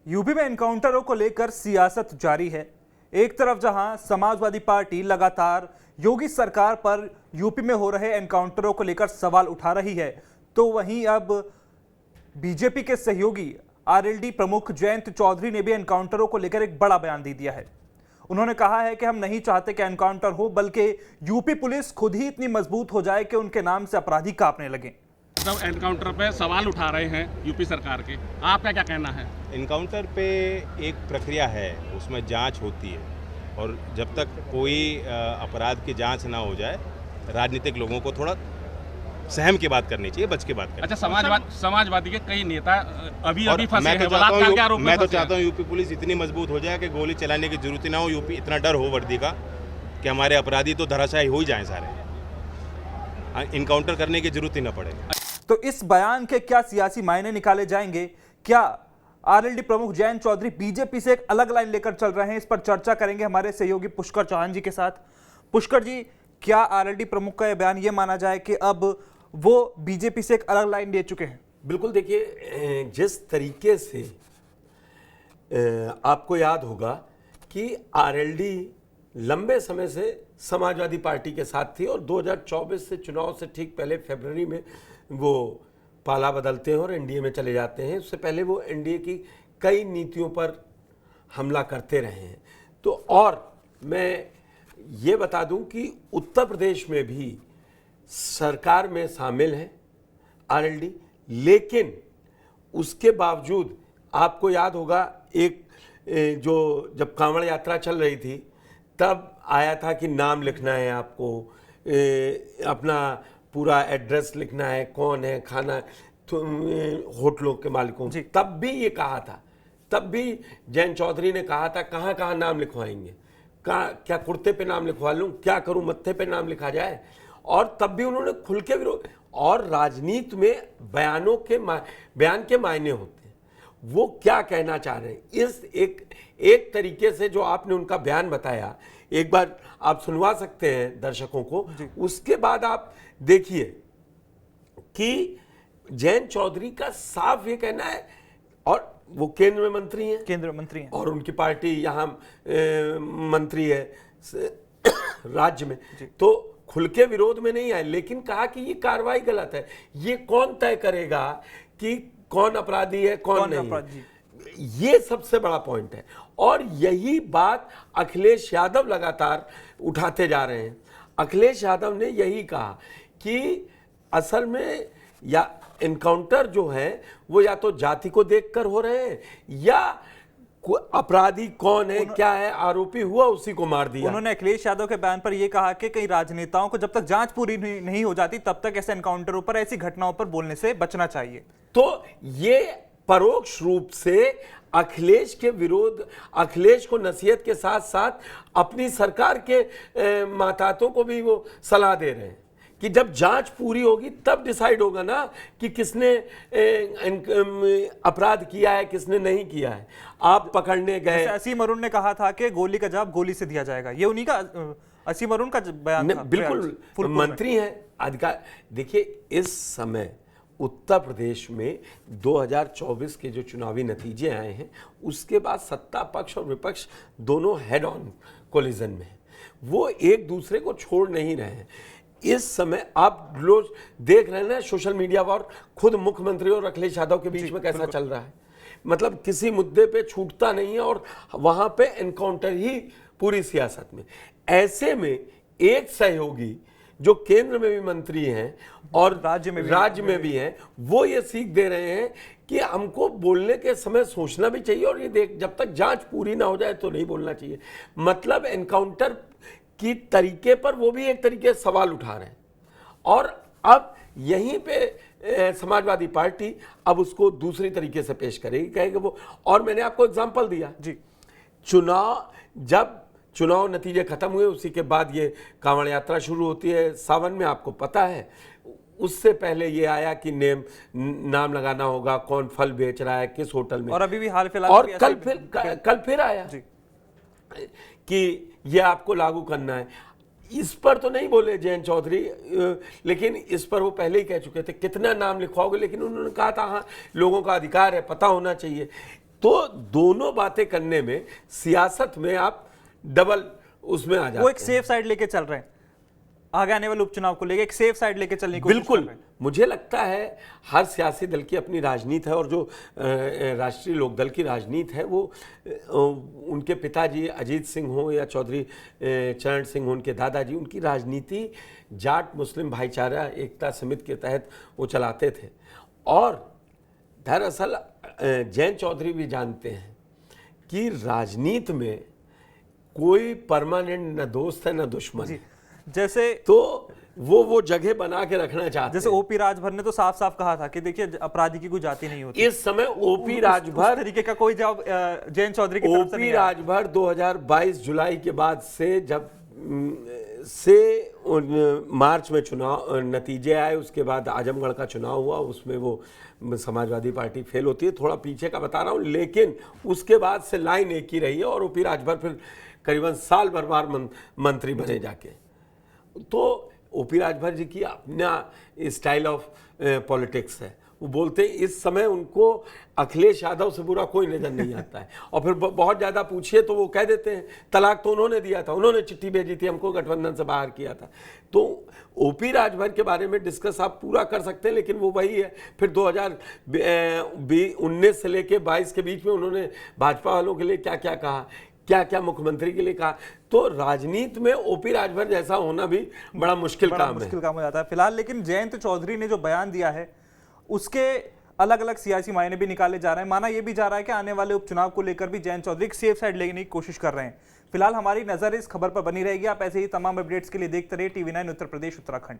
UP में एनकाउंटरों को लेकर सियासत जारी है। एक तरफ जहां समाजवादी पार्टी लगातार योगी सरकार पर यूपी में हो रहे एनकाउंटरों को लेकर सवाल उठा रही है, तो वहीं अब बीजेपी के सहयोगी आरएलडी प्रमुख जयंत चौधरी ने भी एनकाउंटरों को लेकर एक बड़ा बयान दे दिया है। उन्होंने कहा है कि हम नहीं चाहते कि एनकाउंटर हो, बल्कि यूपी पुलिस खुद ही इतनी मजबूत हो जाए कि उनके नाम से अपराधी कांपने लगे। सब एनकाउंटर पे सवाल उठा रहे हैं यूपी सरकार के, आपका क्या कहना है? एनकाउंटर पे एक प्रक्रिया है, उसमें जांच होती है और जब तक कोई अपराध की जांच ना हो जाए, राजनीतिक लोगों को थोड़ा सहम की बात करनी चाहिए, बच के बात करनी। अच्छा, समाजवादी के कई नेता अभी फंसे हैं, मैं तो चाहता हूँ यूपी पुलिस इतनी मजबूत हो जाए कि गोली चलाने की जरूरत ना हो, यूपी इतना डर हो वर्दी का कि हमारे अपराधी तो धराशायी हो ही जाएं सारे, इनकाउंटर करने की जरूरत ही ना पड़े। तो इस बयान के क्या सियासी मायने निकाले जाएंगे? क्या आरएलडी प्रमुख जयंत चौधरी बीजेपी से एक अलग लाइन लेकर चल रहे हैं? इस पर चर्चा करेंगे हमारे सहयोगी पुष्कर चौहान जी के साथ। पुष्कर जी, क्या आरएलडी प्रमुख का यह बयान यह माना जाए कि अब वो बीजेपी से एक अलग लाइन ले चुके हैं? बिल्कुल। देखिए, जिस तरीके से आपको याद होगा कि आरएलडी लंबे समय से समाजवादी पार्टी के साथ थी और 2024 से चुनाव से ठीक पहले फरवरी में वो पाला बदलते हैं और एनडीए में चले जाते हैं। उससे पहले वो एनडीए की कई नीतियों पर हमला करते रहे हैं। तो और मैं ये बता दूं कि उत्तर प्रदेश में भी सरकार में शामिल है आरएलडी, लेकिन उसके बावजूद आपको याद होगा एक जो जब कांवड़ यात्रा चल रही थी तब आया था कि नाम लिखना है आपको, अपना पूरा एड्रेस लिखना है, कौन है, खाना तो होटलों के मालिकों। तब भी ये कहा था, तब भी जयंत चौधरी ने कहा था कहाँ कहाँ नाम लिखवाएंगे, क्या कुर्ते पे नाम लिखवा लूँ, क्या करूँ, मत्थे पे नाम लिखा जाए। और तब भी उन्होंने खुल के विरोध। और राजनीति में बयान के मायने होते हैं, वो क्या कहना चाह रहे हैं। इस एक तरीके से जो आपने उनका बयान बताया, एक बार आप सुनवा सकते हैं दर्शकों को, उसके बाद आप देखिए कि जयंत चौधरी का साफ ये कहना है, और वो केंद्र में मंत्री हैं और उनकी पार्टी यहाँ मंत्री है राज्य में, तो खुल के विरोध में नहीं आए, लेकिन कहा कि ये कार्रवाई गलत है। ये कौन तय करेगा कि कौन अपराधी है कौन नहीं? ये सबसे बड़ा पॉइंट है और यही बात अखिलेश यादव लगातार उठाते जा रहे हैं। अखिलेश यादव ने यही कहा कि असल में या एनकाउंटर जो है वो या तो जाति को देखकर हो रहे हैं या अपराधी कौन है, क्या है, आरोपी हुआ उसी को मार दिया। उन्होंने अखिलेश यादव के बयान पर यह कहा कि कई राजनेताओं को जब तक जांच पूरी नहीं हो जाती तब तक ऐसे एनकाउंटरों पर, ऐसी घटनाओं पर बोलने से बचना चाहिए। तो ये परोक्ष रूप से अखिलेश के विरोध, अखिलेश को नसीहत के साथ साथ अपनी सरकार के मातातों को भी वो सलाह दे रहे हैं कि जब जांच पूरी होगी तब डिसाइड होगा ना कि किसने अपराध किया है किसने नहीं किया है। आप पकड़ने गए, असीम अरुण ने कहा था कि गोली का जवाब गोली से दिया जाएगा, ये उन्हीं का असीम अरुण का बयान था। बिल्कुल मंत्री हैं, अधिकार। देखिए, इस समय उत्तर प्रदेश में 2024 के जो चुनावी नतीजे आए हैं उसके बाद सत्ता पक्ष और विपक्ष दोनों हेड ऑन कोलिजन में है, वो एक दूसरे को छोड़ नहीं रहे हैं। इस समय आप लोग देख रहे हैं ना सोशल मीडिया पर, खुद मुख्यमंत्री और अखिलेश यादव के बीच में कैसा चल रहा है। मतलब किसी मुद्दे पे छूटता नहीं है और वहां पे एनकाउंटर ही पूरी सियासत में। ऐसे में एक सहयोगी जो केंद्र में भी मंत्री हैं और राज्य में भी हैं, वो ये सीख दे रहे हैं कि हमको बोलने के समय सोचना भी चाहिए और ये जब तक जांच पूरी ना हो जाए तो नहीं बोलना चाहिए। मतलब एनकाउंटर की तरीके पर वो भी एक तरीके से सवाल उठा रहे हैं और अब यहीं पे समाजवादी पार्टी अब उसको दूसरी तरीके से पेश करेगी, कहेगी वो। और मैंने आपको एग्जांपल दिया जी, जब चुनाव नतीजे खत्म हुए उसी के बाद ये कांवड़ यात्रा शुरू होती है सावन में, आपको पता है। उससे पहले ये आया कि नाम लगाना होगा, कौन फल बेच रहा है किस होटल में, और अभी भी हाल फिलहाल और कल फिर आया कि ये आपको लागू करना है। इस पर तो नहीं बोले जयंत चौधरी, लेकिन इस पर वो पहले ही कह चुके थे कितना नाम लिखवाओगे, लेकिन उन्होंने कहा था हाँ लोगों का अधिकार है, पता होना चाहिए। तो दोनों बातें करने में सियासत में आप डबल उसमें आ जाते वो एक हैं। सेफ साइड लेके चल रहे हैं, आगे आने वाले उपचुनाव को लेके एक सेफ साइड लेके चलने की कोशिश कर बिल्कुल, रहे हैं। मुझे लगता है हर सियासी दल की अपनी राजनीति है, और जो राष्ट्रीय लोकदल की राजनीति है वो उनके पिताजी अजीत सिंह हो या चौधरी चरण सिंह हो, उनके दादाजी, उनकी राजनीति जाट मुस्लिम भाईचारा एकता समिति के तहत वो चलाते थे। और दरअसल जैन चौधरी भी जानते हैं कि राजनीति में कोई परमानेंट न दोस्त है न दुश्मन है। जैसे तो वो जगह बना के रखना चाहते जैसे हैं। ओपी राजभर ने तो साफ साफ कहा था कि देखिए अपराधी की कोई जाति नहीं होती। इस समय ओपी उस राजभर तरीके का कोई जवाब जैन चौधरी की तरफ से ओपी नहीं आया। राजभर 2022 जुलाई के बाद से जब से मार्च में चुनाव नतीजे आए, उसके बाद आजमगढ़ का चुनाव हुआ, उसमें वो समाजवादी पार्टी फेल होती है। थोड़ा पीछे का बता रहा हूँ, लेकिन उसके बाद से लाइन एक ही रही है और ओपी राजभर फिर करीबन साल भर बार मंत्री बने जाके। तो ओपी राजभर जी की अपना स्टाइल ऑफ पॉलिटिक्स है। वो बोलते हैं इस समय उनको अखिलेश यादव से बुरा कोई नजर नहीं आता है। और फिर बहुत ज़्यादा पूछिए तो वो कह देते हैं तलाक तो उन्होंने दिया था, उन्होंने चिट्ठी भेजी थी, हमको गठबंधन से बाहर किया था। तो ओपी राजभर के बारे में डिस्कस आप पूरा कर सकते हैं, लेकिन वो वही है। फिर 2019 से लेके 22 के बीच में उन्होंने भाजपा वालों के लिए क्या क्या कहा, क्या क्या मुख्यमंत्री के लिए कहा। तो राजनीति में ओपी राजभर जैसा होना भी बड़ा मुश्किल काम हो जाता है फिलहाल। लेकिन जयंत चौधरी ने जो बयान दिया है उसके अलग अलग सियासी मायने भी निकाले जा रहे हैं। माना यह भी जा रहा है कि आने वाले उपचुनाव को लेकर भी जयंत चौधरी एक सेफ साइड लेने की कोशिश कर रहे हैं। फिलहाल हमारी नजर इस खबर पर बनी रहेगी। आप ऐसे ही तमाम अपडेट्स के लिए देखते रहिए TV9 उत्तर प्रदेश उत्तराखंड।